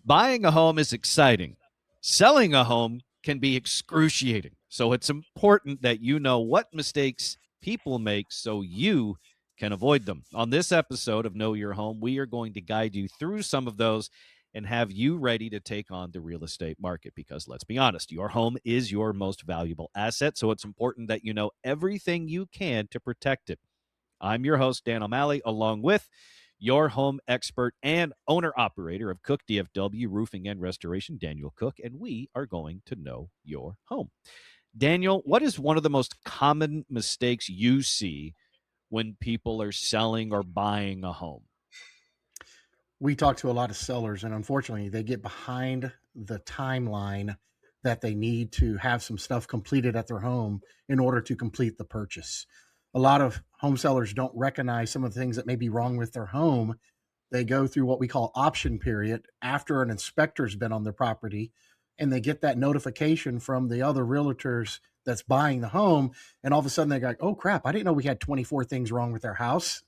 Buying a home is exciting. Selling a home can be excruciating. So it's important that you know what mistakes people make so you can avoid them. On this episode of Know Your Home, we are going to guide you through some of those and have you ready to take on the real estate market because let's be honest, your home is your most valuable asset. So it's important that you know everything you can to protect it. I'm your host, Dan O'Malley, along with your home expert and owner-operator of Cook DFW Roofing and Restoration, Daniel Cook, and we are going to know your home. Daniel, what is one of the most common mistakes you see when people are selling or buying a home? We talk to a lot of sellers, and unfortunately, they get behind the timeline that they need to have some stuff completed at their home in order to complete the purchase. A lot of home sellers don't recognize some of the things that may be wrong with their home. They go through what we call option period after an inspector's been on their property, and they get that notification from the other realtors that's buying the home. And all of a sudden, they're like, oh crap, I didn't know we had 24 things wrong with our house.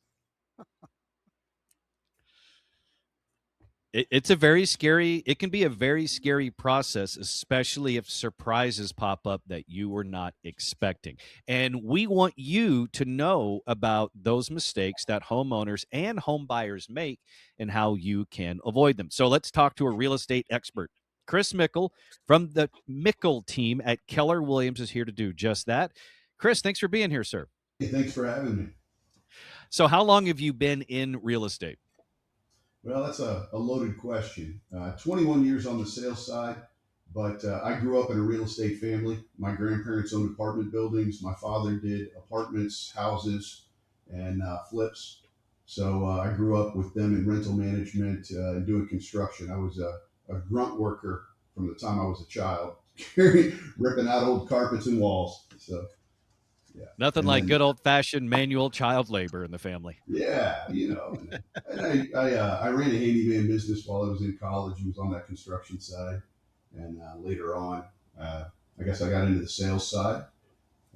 It's a very scary, it can be a very scary process, especially if surprises pop up that you were not expecting. And we want you to know about those mistakes that homeowners and home buyers make and how you can avoid them. So let's talk to a real estate expert. Chris Mickle from the Mickle team at Keller Williams is here to do just that. Chris, thanks for being here, sir. Hey, thanks for having me. So how long have you been in real estate? Well, that's a loaded question. 21 years on the sales side, but I grew up in a real estate family. My grandparents owned apartment buildings. My father did apartments, houses, and flips. So I grew up with them in rental management and doing construction. I was a grunt worker from the time I was a child, ripping out old carpets and walls. So, yeah. Nothing like good old-fashioned manual child labor in the family. Yeah, and I ran a handyman business while I was in college. I was on that construction side, and later on, I guess I got into the sales side.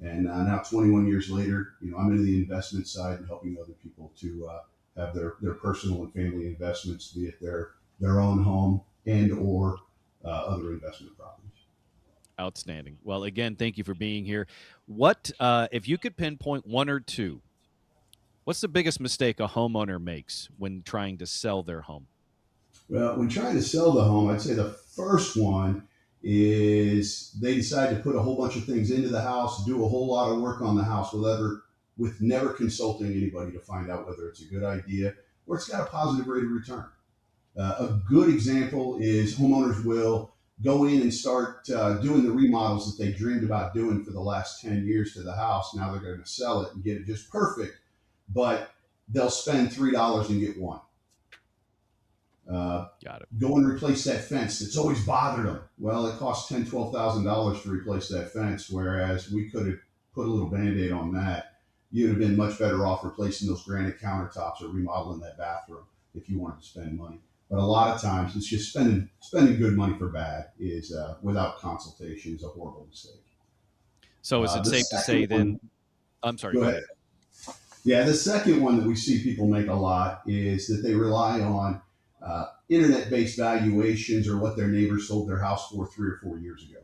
And now, 21 years later, I'm in the investment side and helping other people to have their personal and family investments, be it their own home and or other investment properties. Outstanding. Well, again, thank you for being here. What, if you could pinpoint one or two, what's the biggest mistake a homeowner makes when trying to sell their home? Well, when trying to sell the home, I'd say the first one is they decide to put a whole bunch of things into the house, do a whole lot of work on the house with never consulting anybody to find out whether it's a good idea or it's got a positive rate of return. A good example is homeowners will go in and start doing the remodels that they dreamed about doing for the last 10 years to the house. Now they're going to sell it and get it just perfect, but they'll spend $3 and get one. Got it. Go and replace that fence. It's always bothered them. Well, it costs $10,000, $12,000 to replace that fence, whereas we could have put a little Band-Aid on that. You'd have been much better off replacing those granite countertops or remodeling that bathroom if you wanted to spend money. But a lot of times, it's just spending good money for bad is without consultation is a horrible mistake. So is it safe to say then? I'm sorry. Go ahead. Yeah, the second one that we see people make a lot is that they rely on internet-based valuations or what their neighbors sold their house for 3 or 4 years ago.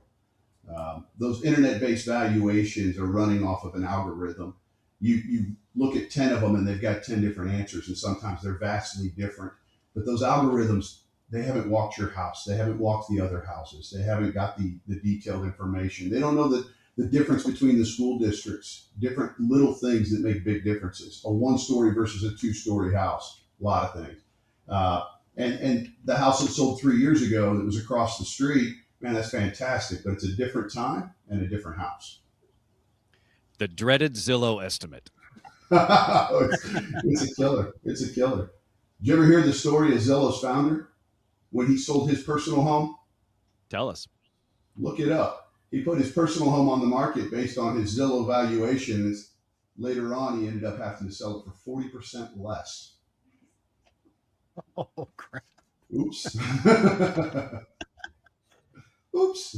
Those internet-based valuations are running off of an algorithm. You look at 10 of them and they've got 10 different answers, and sometimes they're vastly different. But those algorithms, they haven't walked your house. They haven't walked the other houses. They haven't got the detailed information. They don't know the difference between the school districts, different little things that make big differences. A 1-story versus a 2-story house, a lot of things. And the house that sold 3 years ago that was across the street, man, that's fantastic, but it's a different time and a different house. The dreaded Zillow estimate. It's a killer. It's a killer. Did you ever hear the story of Zillow's founder when he sold his personal home? Tell us. Look it up. He put his personal home on the market based on his Zillow valuation. Later on, he ended up having to sell it for 40% less. Oh, crap. Oops. Oops.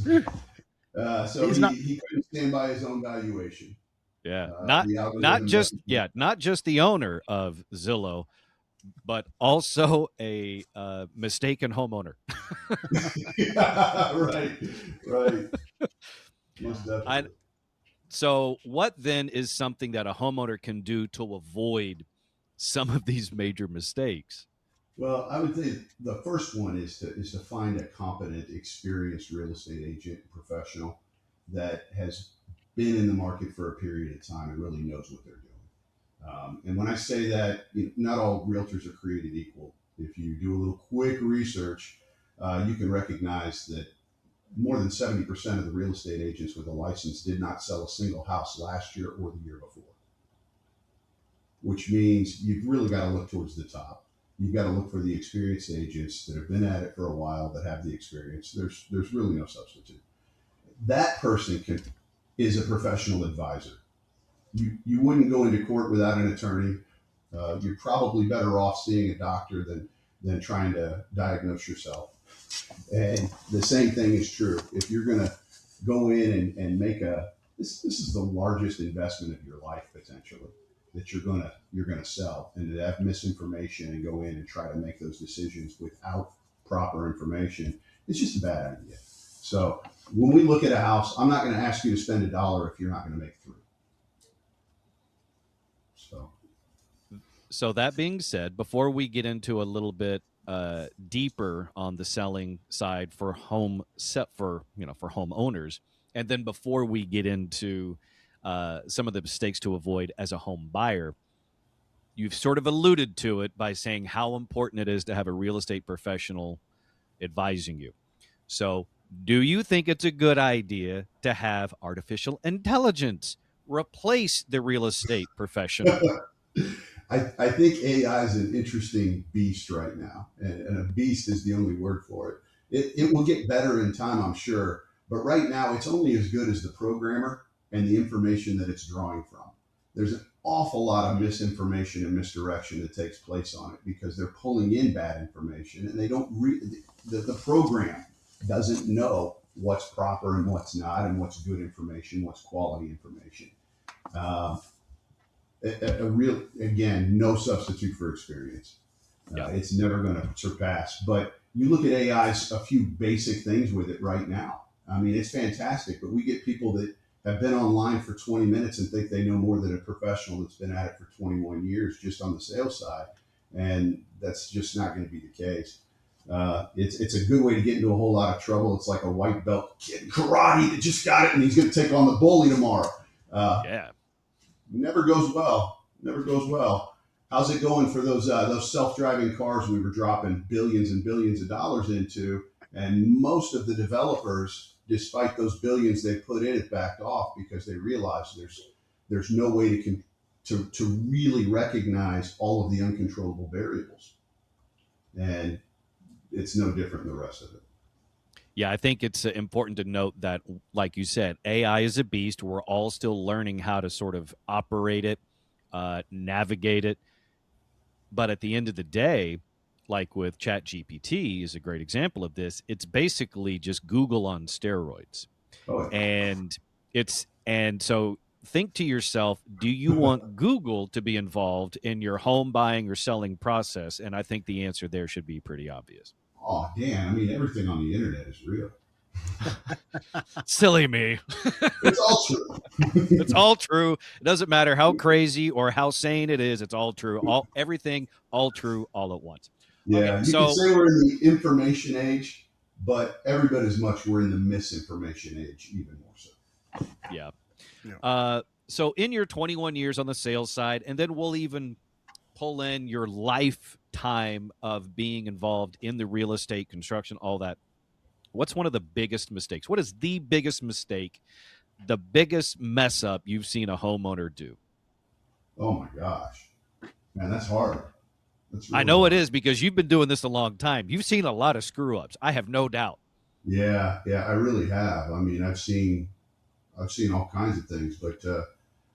So he couldn't stand by his own valuation. Yeah. Not just the owner of Zillow, but also a mistaken homeowner. Yeah, right, right. Most I, definitely. so what then is something that a homeowner can do to avoid some of these major mistakes? Well, I would say the first one is to find a competent, experienced real estate agent professional that has been in the market for a period of time and really knows what they're doing. And when I say that, not all realtors are created equal. If you do a little quick research, you can recognize that more than 70% of the real estate agents with a license did not sell a single house last year or the year before, which means you've really got to look towards the top. You've got to look for the experienced agents that have been at it for a while, that have the experience. There's really no substitute. That person is a professional advisor. You wouldn't go into court without an attorney. You're probably better off seeing a doctor than trying to diagnose yourself. And the same thing is true. If you're going to go in and make this is the largest investment of your life potentially that you're gonna sell, and to have misinformation and go in and try to make those decisions without proper information, it's just a bad idea. So when we look at a house, I'm not going to ask you to spend $1 if you're not going to make three. So that being said, before we get into a little bit deeper on the selling side for for homeowners, and then before we get into some of the mistakes to avoid as a home buyer, you've sort of alluded to it by saying how important it is to have a real estate professional advising you. So, do you think it's a good idea to have artificial intelligence replace the real estate professional? I think AI is an interesting beast right now, and a beast is the only word for it. It will get better in time, I'm sure, but right now it's only as good as the programmer and the information that it's drawing from. There's an awful lot of misinformation and misdirection that takes place on it because they're pulling in bad information, and they don't the program doesn't know what's proper and what's not, and what's good information, what's quality information. Uh, a real, again, no substitute for experience. It's never going to surpass. But you look at AI's a few basic things with it right now. I mean, it's fantastic. But we get people that have been online for 20 minutes and think they know more than a professional that's been at it for 21 years just on the sales side, and that's just not going to be the case. It's a good way to get into a whole lot of trouble. It's like a white belt kid in karate that just got it and he's going to take on the bully tomorrow. Yeah. Never goes well. Never goes well. How's it going for those self-driving cars we were dropping billions and billions of dollars into? And most of the developers, despite those billions they put in, it backed off because they realized there's no way to really recognize all of the uncontrollable variables, and it's no different than the rest of it. Yeah, I think it's important to note that, like you said, AI is a beast. We're all still learning how to sort of operate it, navigate it. But at the end of the day, like with ChatGPT is a great example of this. It's basically just Google on steroids. Oh, And so think to yourself, do you want Google to be involved in your home buying or selling process? And I think the answer there should be pretty obvious. oh, Dan! I mean, everything on the internet is real. Silly me. It's all true. It's all true. It doesn't matter how crazy or how sane it is. It's all true. Everything, all true, all at once. Yeah, Okay, you so can say we're in the information age, but every bit as much we're in the misinformation age, even more so. yeah. Yeah. So in your 21 years on the sales side, and then we'll even pull in your lifetime of being involved in the real estate, construction, all that. What's one of the biggest mistakes? What is the biggest mistake, the biggest mess up you've seen a homeowner do? Oh my gosh, man, that's hard. That's really I know hard. it is because you've been doing this a long time. You've seen a lot of screw ups. I have no doubt. Yeah, I really have. I mean, I've seen all kinds of things, but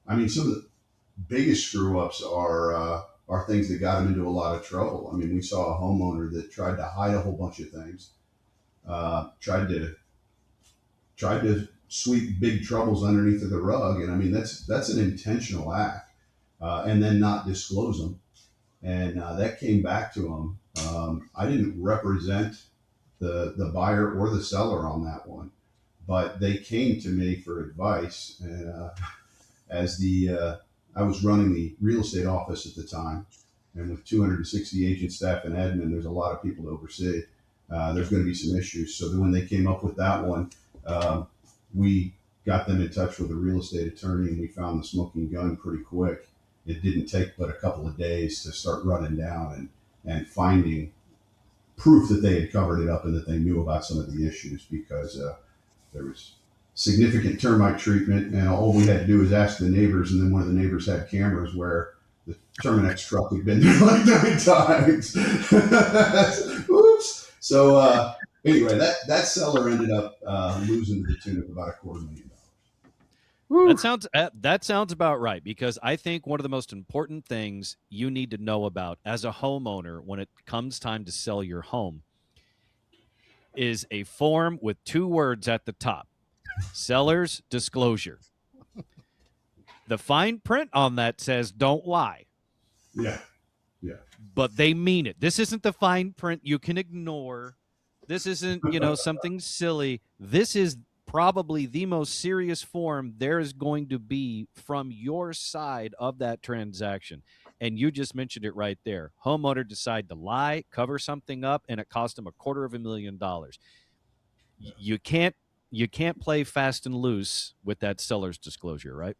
I mean, some of the biggest screw ups are things that got him into a lot of trouble. I mean, we saw a homeowner that tried to hide a whole bunch of things, tried to sweep big troubles underneath of the rug, and I mean that's an intentional act, and then not disclose them, and that came back to him. I didn't represent the buyer or the seller on that one, but they came to me for advice. And as I was running the real estate office at the time, and with 260 agent staff and admin, there's a lot of people to oversee. There's going to be some issues. So when they came up with that one, we got them in touch with a real estate attorney, and we found the smoking gun pretty quick. It didn't take but a couple of days to start running down and finding proof that they had covered it up and that they knew about some of the issues, because there was significant termite treatment, and all we had to do was ask the neighbors, and then one of the neighbors had cameras where the Terminex truck had been there like 9 times. Oops. So anyway, that seller ended up losing to the tune of about $250,000. That sounds about right, because I think one of the most important things you need to know about as a homeowner when it comes time to sell your home is a form with 2 words at the top: seller's disclosure. The fine print on that says don't lie. Yeah. But they mean it. This isn't the fine print you can ignore. This isn't, something silly. This is probably the most serious form there is going to be from your side of that transaction. And you just mentioned it right there. Homeowner decide to lie, cover something up, and it cost them $250,000. You can't play fast and loose with that seller's disclosure, right?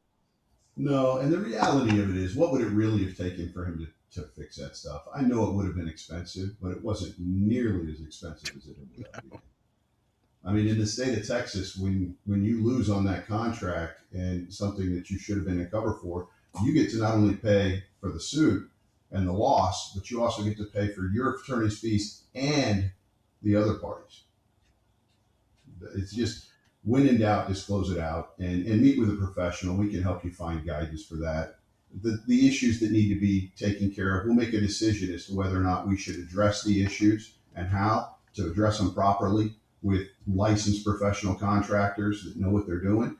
No, and the reality of it is, what would it really have taken for him to fix that stuff? I know it would have been expensive, but it wasn't nearly as expensive as it ended up being. I mean, in the state of Texas, when you lose on that contract and something that you should have been in cover for, you get to not only pay for the suit and the loss, but you also get to pay for your attorney's fees and the other parties. It's just, when in doubt, disclose it out and meet with a professional. We can help you find guidance for that. The issues that need to be taken care of, we'll make a decision as to whether or not we should address the issues and how to address them properly with licensed professional contractors that know what they're doing,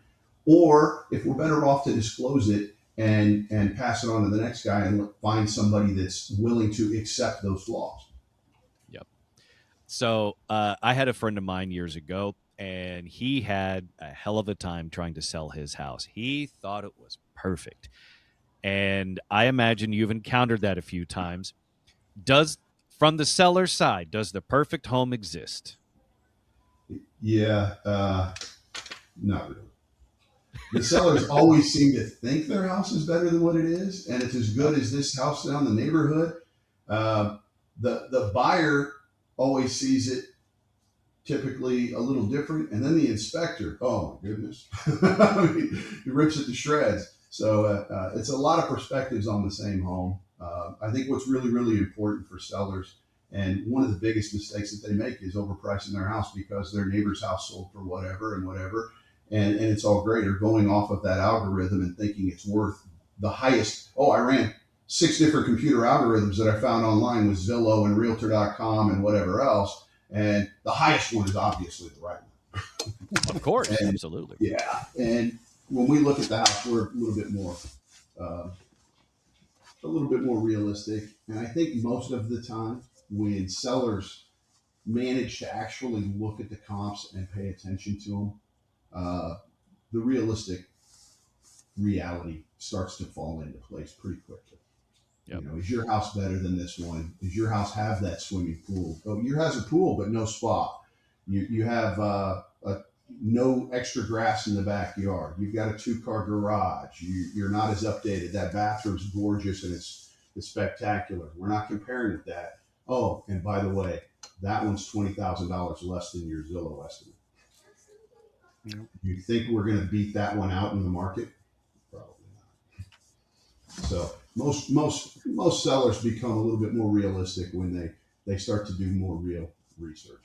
or if we're better off to disclose it and pass it on to the next guy and find somebody that's willing to accept those flaws. Yep. So I had a friend of mine years ago, and he had a hell of a time trying to sell his house. He thought it was perfect. And I imagine you've encountered that a few times. From the seller's side, does the perfect home exist? Yeah, not really. The sellers always seem to think their house is better than what it is, and it's as good as this house down the neighborhood. The buyer always sees it typically a little different, and then the inspector, oh my goodness, I mean, he rips it to shreds. So it's a lot of perspectives on the same home. I think what's really, really important for sellers, and one of the biggest mistakes that they make, is overpricing their house because their neighbor's house sold for whatever and whatever, and it's all great, or going off of that algorithm and thinking it's worth the highest. Oh, I ran 6 different computer algorithms that I found online with Zillow and Realtor.com and whatever else, and the highest one is obviously the right one. Of course, and, absolutely. Yeah, and when we look at the house, we're a little bit more realistic. And I think most of the time, when sellers manage to actually look at the comps and pay attention to them, the realistic reality starts to fall into place pretty quickly. Yep. Is your house better than this one? Does your house have that swimming pool? Oh, your house has a pool, but no spa. You have no extra grass in the backyard. You've got a 2-car garage. You're not as updated. That bathroom's gorgeous and it's spectacular. We're not comparing with that. Oh, and by the way, that one's $20,000 less than your Zillow estimate. Yep. You think we're going to beat that one out in the market? Probably not. So most sellers become a little bit more realistic when they start to do more real research.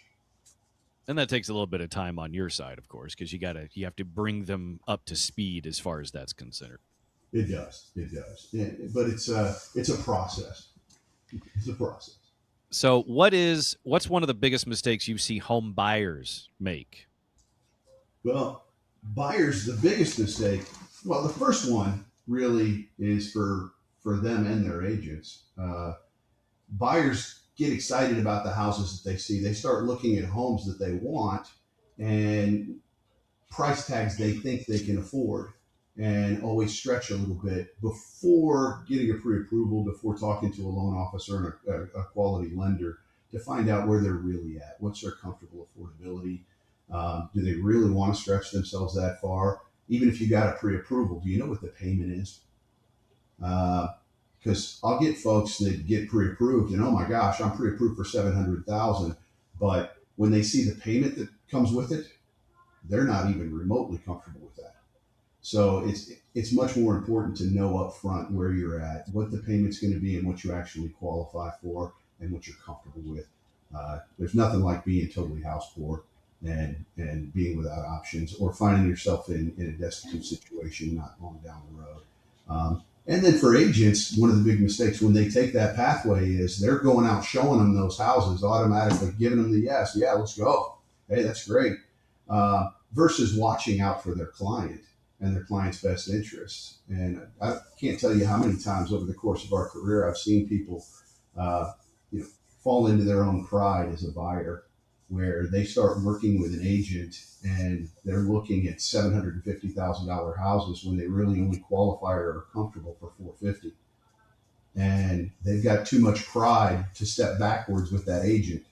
And that takes a little bit of time on your side, of course, because you have to bring them up to speed as far as that's considered. It does. Yeah, but it's a process. It's a process. So what's one of the biggest mistakes you see home buyers make? Well, buyers, the biggest mistake, well, the first one really is for them and their agents. Buyers get excited about the houses that they see. They start looking at homes that they want and price tags they think they can afford, and always stretch a little bit before getting a pre-approval, before talking to a loan officer and a quality lender to find out where they're really at. What's their comfortable affordability? Do they really want to stretch themselves that far? Even if you got a pre-approval, do you know what the payment is? Because I'll get folks that get pre-approved, and oh my gosh, I'm pre-approved for $700,000, but when they see the payment that comes with it, they're not even remotely comfortable with that. So it's much more important to know up front where you're at, what the payment's going to be, and what you actually qualify for, and what you're comfortable with. There's nothing like being totally house poor and being without options, or finding yourself in a destitute situation not long down the road. And then for agents, one of the big mistakes when they take that pathway is they're going out showing them those houses, automatically giving them the yes, yeah, let's go. Hey, that's great. Versus watching out for their client and their client's best interests. And I can't tell you how many times over the course of our career I've seen people, fall into their own pride as a buyer, where they start working with an agent and they're looking at $750,000 houses when they really only qualify or are comfortable for $450,000. And they've got too much pride to step backwards with that agent.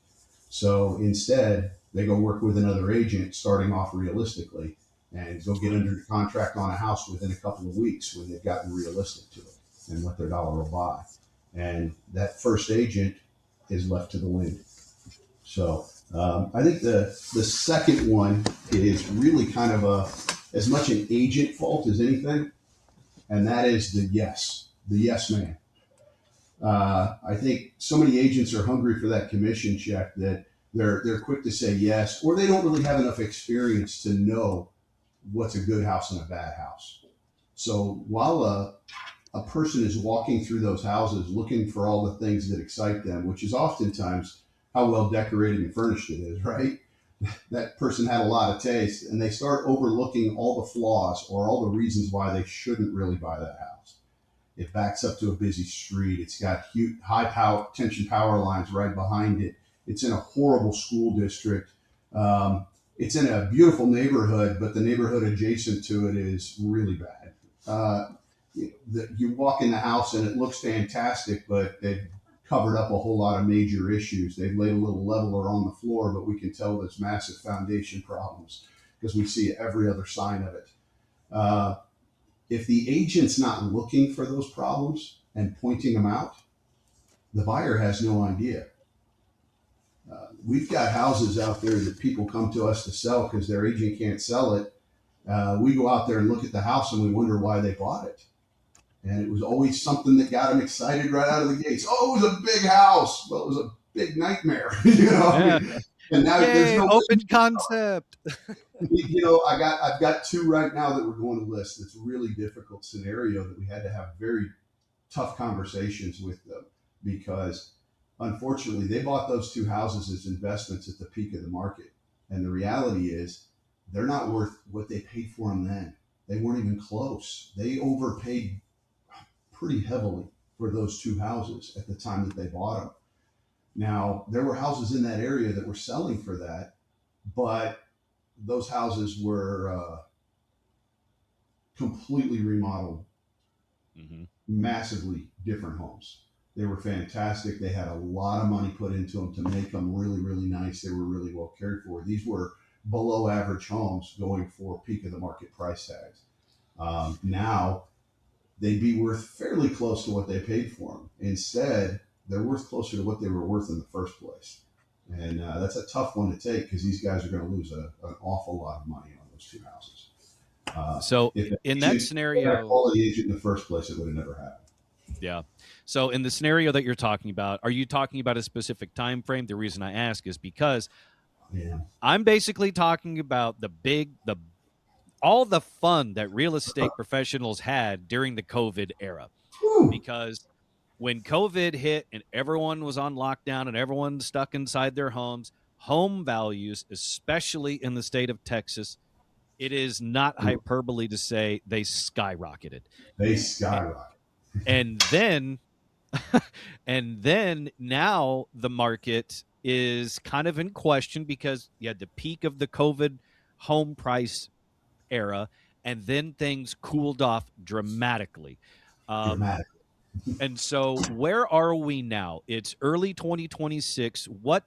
So instead, they go work with another agent starting off realistically and go get under contract on a house within a couple of weeks when they've gotten realistic to it and what their dollar will buy. And that first agent is left to the wind. So I think the second one is really kind of as much an agent fault as anything, and that is the yes man. I think so many agents are hungry for that commission check that they're quick to say yes, or they don't really have enough experience to know what's a good house and a bad house. So while a person is walking through those houses looking for all the things that excite them, which is oftentimes how well decorated and furnished it is, right? That person had a lot of taste, and they start overlooking all the flaws or all the reasons why they shouldn't really buy that house. It backs up to a busy street. It's got huge, high power, tension power lines right behind it. It's in a horrible school district. It's in a beautiful neighborhood, but the neighborhood adjacent to it is really bad. You walk in the house and it looks fantastic, but they've covered up a whole lot of major issues. They've laid a little leveler on the floor, but we can tell there's massive foundation problems because we see every other sign of it. If the agent's not looking for those problems and pointing them out, the buyer has no idea. We've got houses out there that people come to us to sell because their agent can't sell it. We go out there and look at the house and we wonder why they bought it. And it was always something that got them excited right out of the gates. Oh, it was a big house. Well, it was a big nightmare, Yeah. And now there's no open concept. I've got two right now that we're going to list. It's a really difficult scenario that we had to have very tough conversations with them because unfortunately they bought those two houses as investments at the peak of the market. And the reality is they're not worth what they paid for them then. They weren't even close. They overpaid pretty heavily for those two houses at the time that they bought them. Now, there were houses in that area that were selling for that, but those houses were completely remodeled, massively different homes. They were fantastic. They had a lot of money put into them to make them really, really nice. They were really well cared for. These were below average homes going for peak of the market price tags. Now, they'd be worth fairly close to what they paid for them. Instead, they're worth closer to what they were worth in the first place. And that's a tough one to take because these guys are going to lose an awful lot of money on those two houses. So in that scenario, quality agent in the first place, it would have never happened. Yeah. So in the scenario that you're talking about, are you talking about a specific time frame? The reason I ask is because I'm basically talking about all the fun that real estate professionals had during the COVID era. Because when COVID hit and everyone was on lockdown and everyone stuck inside their homes, home values, especially in the state of Texas, it is not hyperbole to say they skyrocketed. They skyrocketed. And then And then now the market is kind of in question because you had the peak of the COVID home price era, and then things cooled off dramatically. Um, Dramatic. and so, where are we now? It's early 2026. What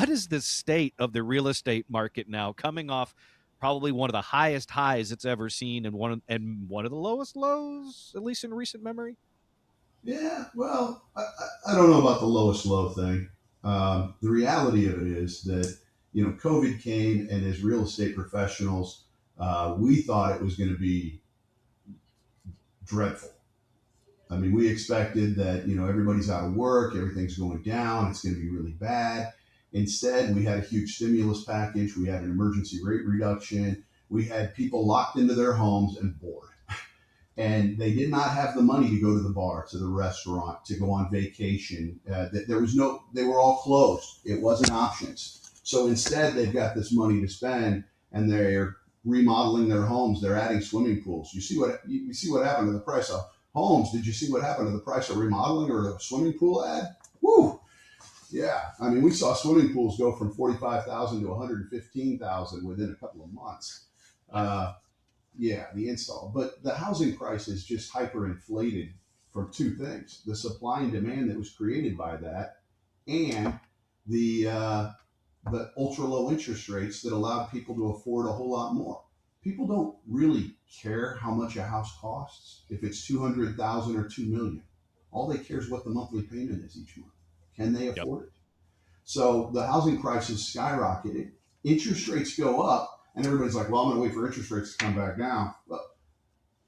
is the state of the real estate market now, coming off probably one of the highest highs it's ever seen, and one of the lowest lows, at least in recent memory? Yeah, well, I don't know about the lowest low thing. The reality of it is that, COVID came, and as real estate professionals, we thought it was going to be dreadful. I mean, we expected that, everybody's out of work, everything's going down, it's going to be really bad. Instead, we had a huge stimulus package, we had an emergency rate reduction, we had people locked into their homes and bored. And they did not have the money to go to the bar, to the restaurant, to go on vacation. There was no, they were all closed. It wasn't options. So instead, they've got this money to spend, and they're remodeling their homes. They're adding swimming pools. You see what happened to the price of homes? Did you see what happened to the price of remodeling or the swimming pool ad? Woo! Yeah, I mean, we saw swimming pools go from 45,000 to 115,000 within a couple of months. Yeah, the install. But the housing price is just hyperinflated from two things: the supply and demand that was created by that, and the the ultra low interest rates that allowed people to afford a whole lot more. People don't really care how much a house costs, if it's 200,000 or 2 million. All they care is what the monthly payment is each month. Can they Yep. afford it? So the housing prices skyrocketed. Interest rates go up, and everybody's like, "Well, I'm going to wait for interest rates to come back down." But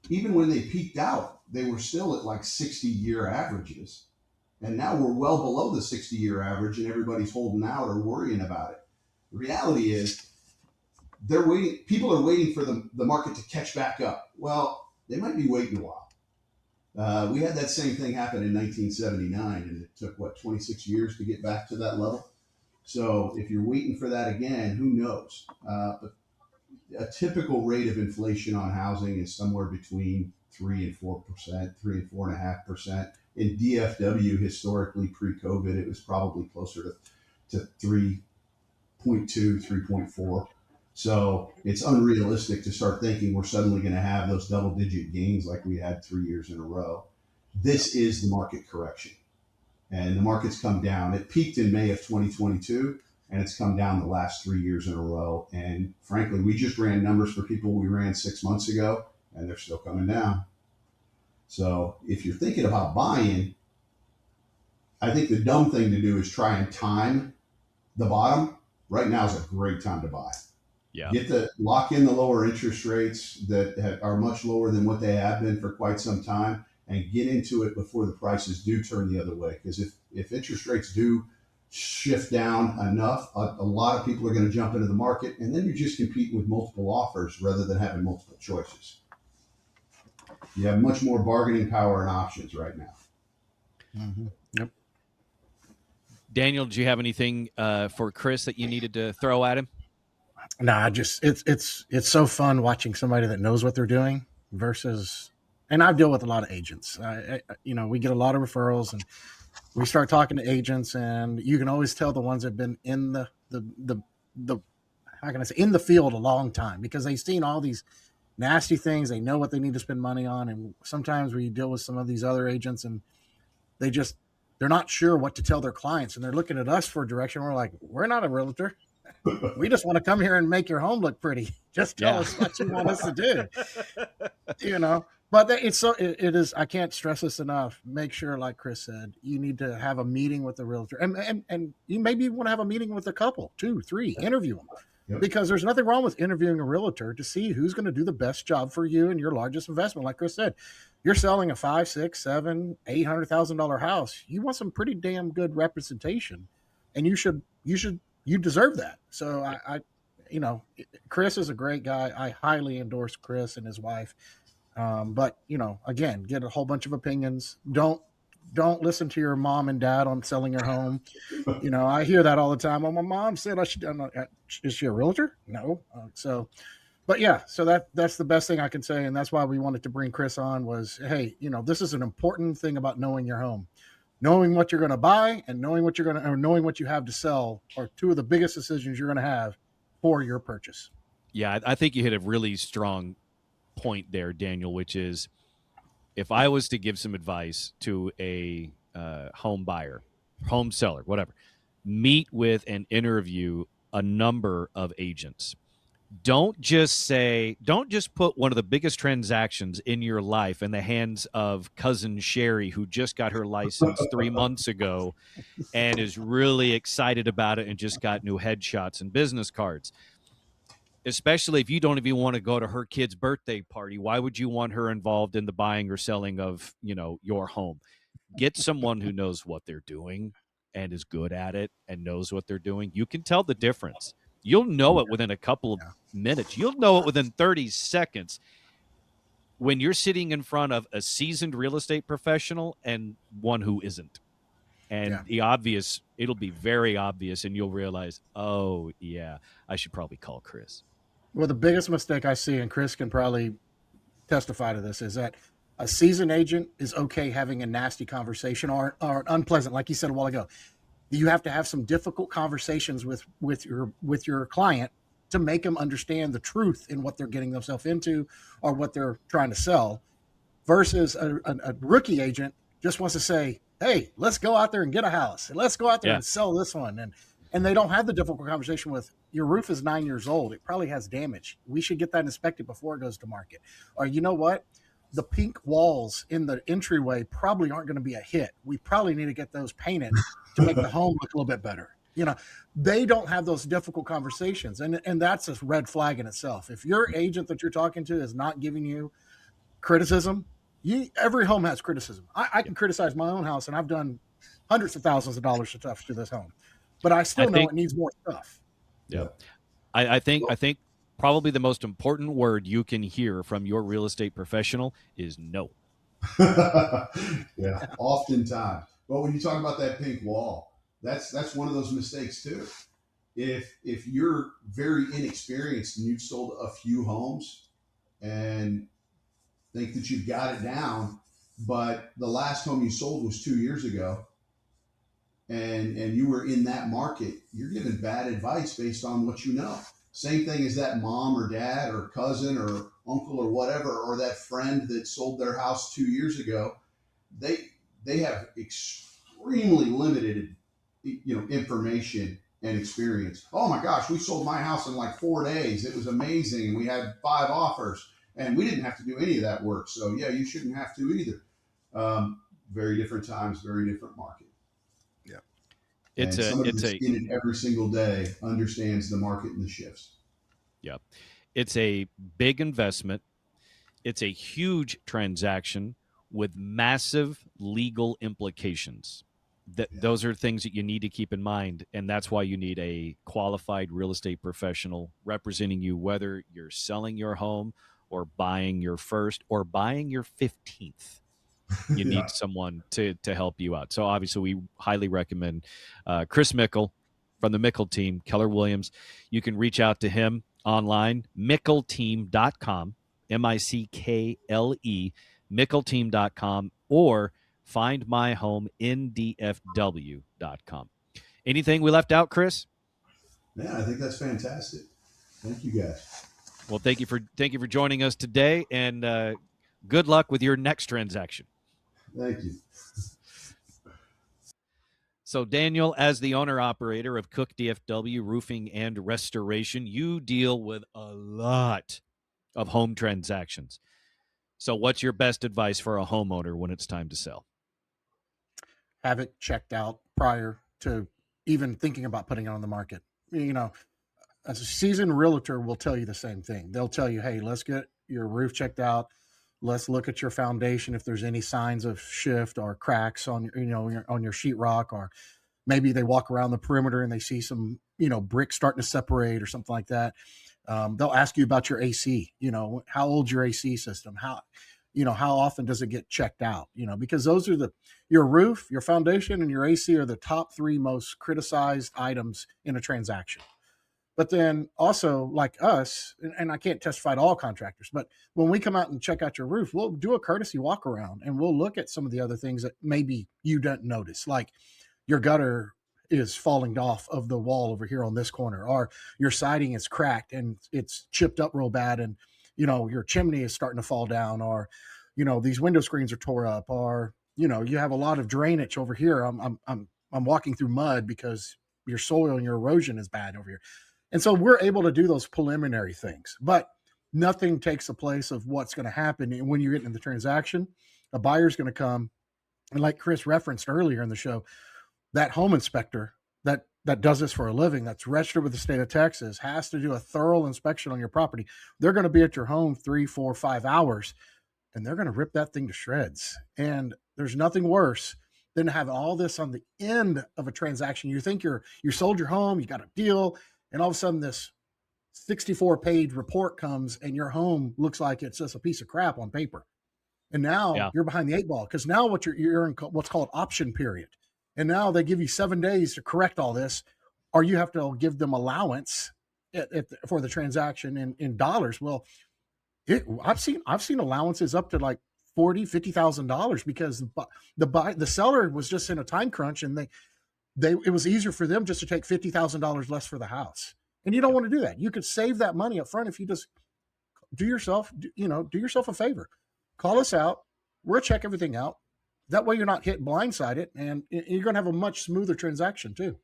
even when they peaked out, they were still at like 60-year averages. And now we're well below the 60-year average, and everybody's holding out or worrying about it. The reality is, they're waiting. People are waiting for the market to catch back up. Well, they might be waiting a while. We had that same thing happen in 1979, and it took, 26 years to get back to that level. So if you're waiting for that again, who knows? But a typical rate of inflation on housing is somewhere between 3% and 4%, 3 and 4.5%. In DFW, historically pre-COVID, it was probably closer to 3.2, 3.4. So it's unrealistic to start thinking we're suddenly going to have those double-digit gains like we had 3 years in a row. This is the market correction, and the market's come down. It peaked in May of 2022, and it's come down the last 3 years in a row. And frankly, we just ran numbers for people we ran 6 months ago, and they're still coming down. So if you're thinking about buying, I think the dumb thing to do is try and time the bottom. Right now is a great time to buy. Yeah. Lock in the lower interest rates that are much lower than what they have been for quite some time, and get into it before the prices do turn the other way. Because if interest rates do shift down enough, a lot of people are going to jump into the market, and then you're just competing with multiple offers rather than having multiple choices. You have much more bargaining power and options right now. Mm-hmm. Yep. Daniel, do you have anything for Chris that you needed to throw at him? No, it's so fun watching somebody that knows what they're doing versus, and I deal with a lot of agents. We get a lot of referrals, and we start talking to agents, and you can always tell the ones that have been in the how can I say, in the field a long time, because they've seen all these nasty things. They know what they need to spend money on, and sometimes we deal with some of these other agents, and they're not sure what to tell their clients, and they're looking at us for direction. We're like, we're not a realtor. We just want to come here and make your home look pretty. Just tell us what you want us to do. But it is, I can't stress this enough. Make sure, like Chris said, you need to have a meeting with the realtor, and you maybe want to have a meeting with a couple, 2, 3, interview them. Yep. Because there's nothing wrong with interviewing a realtor to see who's going to do the best job for you and your largest investment. Like Chris said, you're selling a $500,000, $600,000, $700,000, $800,000 house. You want some pretty damn good representation, and you deserve that. So Chris is a great guy. I highly endorse Chris and his wife. But again, get a whole bunch of opinions. Don't listen to your mom and dad on selling your home. I hear that all the time. Oh, my mom said I should. Is she a realtor? No. So that's the best thing I can say, and that's why we wanted to bring Chris on. Was, hey, this is an important thing about knowing your home. Knowing what you're going to buy and knowing what you have to sell are two of the biggest decisions you're going to have for your purchase. Yeah, I think you hit a really strong point there, Daniel, which is if I was to give some advice to a home buyer, home seller, whatever, meet with and interview a number of agents. Don't just put one of the biggest transactions in your life in the hands of cousin Sherry, who just got her license 3 months ago and is really excited about it and just got new headshots and business cards. Especially if you don't even want to go to her kid's birthday party. Why would you want her involved in the buying or selling of, your home? Get someone who knows what they're doing and is good at it and knows what they're doing. You can tell the difference. You'll know it within a couple of minutes. You'll know it within 30 seconds when you're sitting in front of a seasoned real estate professional and one who isn't. And it'll be very obvious, and you'll realize, oh, yeah, I should probably call Chris. Well, the biggest mistake I see, and Chris can probably testify to this, is that a seasoned agent is okay having a nasty conversation or unpleasant, like you said a while ago. You have to have some difficult conversations with your client to make them understand the truth in what they're getting themselves into or what they're trying to sell, versus a rookie agent just wants to say, hey, let's go out there and get a house, and let's go out there and sell this one. And they don't have the difficult conversation with, your roof is 9 years old. It probably has damage. We should get that inspected before it goes to market. Or you know what? The pink walls in the entryway probably aren't going to be a hit. We probably need to get those painted to make the home look a little bit better. They don't have those difficult conversations. And that's a red flag in itself. If your agent that you're talking to is not giving you criticism, every home has criticism. I can criticize my own house, and I've done hundreds of thousands of dollars of stuff to this home, but I still know it needs more stuff. Yeah. I think probably the most important word you can hear from your real estate professional is no. Yeah, oftentimes. But when you talk about that pink wall, that's one of those mistakes too. If you're very inexperienced and you've sold a few homes and think that you've got it down, but the last home you sold was 2 years ago, and you were in that market, you're giving bad advice based on what you know. Same thing as that mom or dad or cousin or uncle or whatever, or that friend that sold their house 2 years ago. They have extremely limited, information and experience. Oh my gosh, we sold my house in like 4 days. It was amazing, and we had 5 offers, and we didn't have to do any of that work. So yeah, you shouldn't have to either. Very different times, very different market. Yeah, It's in it every single day understands the market and the shifts. Yeah, it's a big investment. It's a huge transaction with massive legal implications. Those are things that you need to keep in mind, and that's why you need a qualified real estate professional representing you, whether you're selling your home or buying your first or buying your 15th. You need someone to help you out. So obviously we highly recommend Chris Mickle from the Mickle team, Keller Williams. You can reach out to him online, mickleteam.com, MICKLE, mickleteam.com, or findmyhomendfw.com. Anything we left out, Chris? Yeah, I think that's fantastic. Thank you, guys. Well, thank you for joining us today, and good luck with your next transaction. Thank you. So, Daniel, as the owner-operator of Cook DFW Roofing and Restoration, you deal with a lot of home transactions. So what's your best advice for a homeowner when it's time to sell? Have it checked out prior to even thinking about putting it on the market. As a seasoned realtor will tell you the same thing. They'll tell you, hey, let's get your roof checked out. Let's look at your foundation if there's any signs of shift or cracks on on your sheetrock, or maybe they walk around the perimeter and they see some brick starting to separate or something like that. They'll ask you about your AC. How old's your AC system? How often does it get checked out? Because those are your roof, your foundation, and your AC are the top 3 most criticized items in a transaction. But then also, like us, and I can't testify to all contractors, but when we come out and check out your roof, we'll do a courtesy walk around and we'll look at some of the other things that maybe you don't notice, like your gutter is falling off of the wall over here on this corner, or your siding is cracked and it's chipped up real bad, and your chimney is starting to fall down, or these window screens are tore up, or you have a lot of drainage over here. I'm walking through mud because your soil and your erosion is bad over here. And so we're able to do those preliminary things, but nothing takes the place of what's going to happen. And when you get into the transaction, a buyer's going to come, and like Chris referenced earlier in the show, that home inspector that does this for a living, that's registered with the state of Texas, has to do a thorough inspection on your property. They're going to be at your home 3, 4, 5 hours, and they're going to rip that thing to shreds. And there's nothing worse than to have all this on the end of a transaction. You think you sold your home, you got a deal, and all of a sudden this 64-page report comes and your home looks like it's just a piece of crap on paper. And now you're behind the 8 ball, because now you're in what's called option period. And now they give you 7 days to correct all this, or you have to give them allowance for the transaction in dollars. Well, I've seen allowances up to like $40,000-$50,000 because the seller was just in a time crunch, and it was easier for them just to take $50,000 less for the house. And you don't want to do that. You could save that money up front if you just do yourself a favor. Call us out. We'll check everything out. That way you're not hit blindsided, and you're going to have a much smoother transaction too.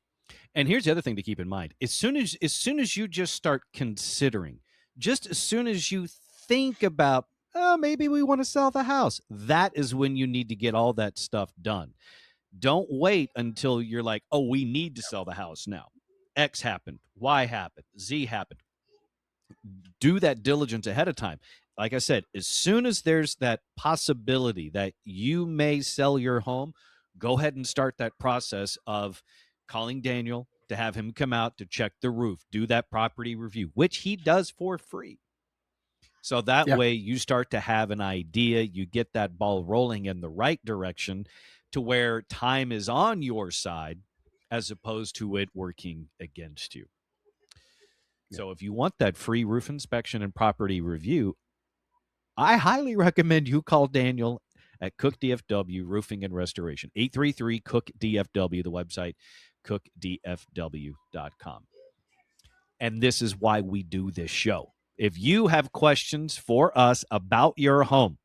And here's the other thing to keep in mind. As soon as you just start considering, just as soon as you think about, oh, maybe we want to sell the house, that is when you need to get all that stuff done. Don't wait until you're like, oh, we need to sell the house now. X happened, Y happened, Z happened. Do that diligence ahead of time. Like I said, as soon as there's that possibility that you may sell your home, go ahead and start that process of calling Daniel to have him come out to check the roof, do that property review, which he does for free. So that way you start to have an idea, you get that ball rolling in the right direction to where time is on your side as opposed to it working against you. So if you want that free roof inspection and property review, I highly recommend you call Daniel at Cook DFW Roofing and Restoration. 833-COOK-DFW, the website, cookdfw.com. And this is why we do this show. If you have questions for us about your home,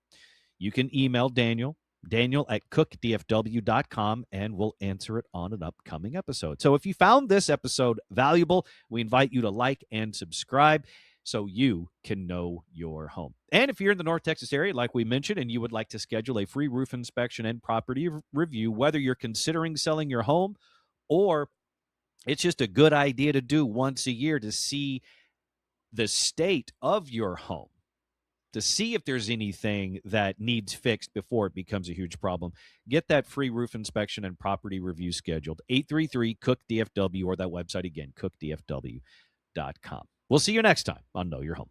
you can email Daniel at cookdfw.com, and we'll answer it on an upcoming episode. So if you found this episode valuable, we invite you to like and subscribe so you can know your home. And if you're in the North Texas area, like we mentioned, and you would like to schedule a free roof inspection and property review, whether you're considering selling your home or it's just a good idea to do once a year to see the state of your home, to see if there's anything that needs fixed before it becomes a huge problem, get that free roof inspection and property review scheduled. 833-COOK-DFW, or that website again, cookdfw.com. We'll see you next time on Know Your Home.